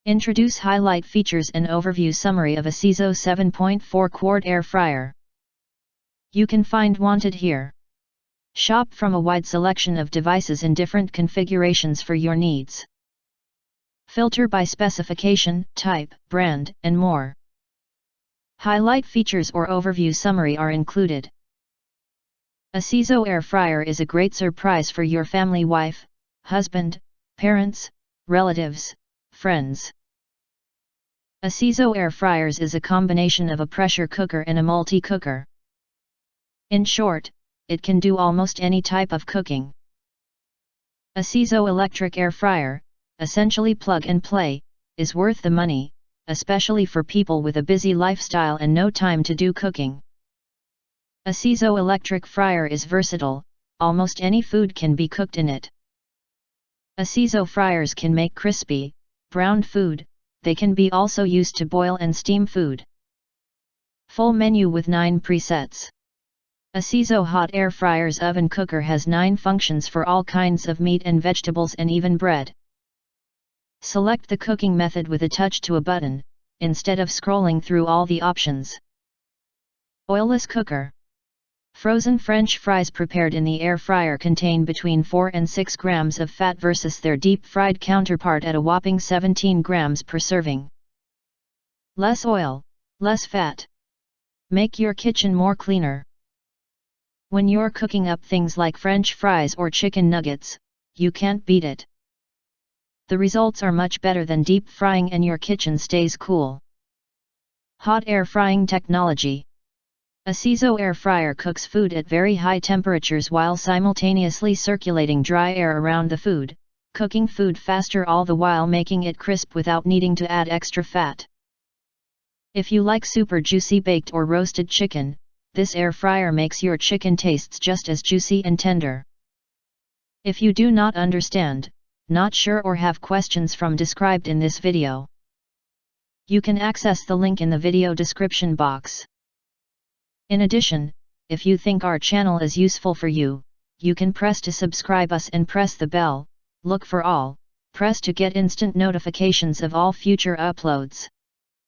Introduce highlight features and overview summary of Acezoe 7.4 Quart Air Fryer. You can find wanted here. Shop from a wide selection of devices in different configurations for your needs. Filter by specification, type, brand, and more. Highlight features or overview summary are included. Acezoe Air Fryer is a great surprise for your family, wife, husband, parents, relatives, friends. Acezoe Air Fryers is a combination of a pressure cooker and a multi-cooker. In short, it can do almost any type of cooking. Acezoe Electric Air Fryer, essentially plug and play, is worth the money, especially for people with a busy lifestyle and no time to do cooking. Acezoe Electric Fryer is versatile, almost any food can be cooked in it. Acezoe fryers can make crispy, browned food, they can be also used to boil and steam food. Full menu with 9 presets. Acezoe Hot Air Fryer's oven cooker has 9 functions for all kinds of meat and vegetables and even bread. Select the cooking method with a touch to a button, instead of scrolling through all the options. Oilless cooker. Frozen French fries prepared in the air fryer contain between 4 and 6 grams of fat versus their deep-fried counterpart at a whopping 17 grams per serving. Less oil, less fat. Make your kitchen more cleaner. When you're cooking up things like French fries or chicken nuggets, you can't beat it. The results are much better than deep frying and your kitchen stays cool. Hot air frying technology. Acezoe Air Fryer cooks food at very high temperatures while simultaneously circulating dry air around the food, cooking food faster all the while making it crisp without needing to add extra fat. If you like super juicy baked or roasted chicken, this air fryer makes your chicken tastes just as juicy and tender. If you do not understand, not sure or have questions from described in this video, you can access the link in the video description box. In addition, if you think our channel is useful for you, you can press to subscribe us and press the bell, look for all, press to get instant notifications of all future uploads.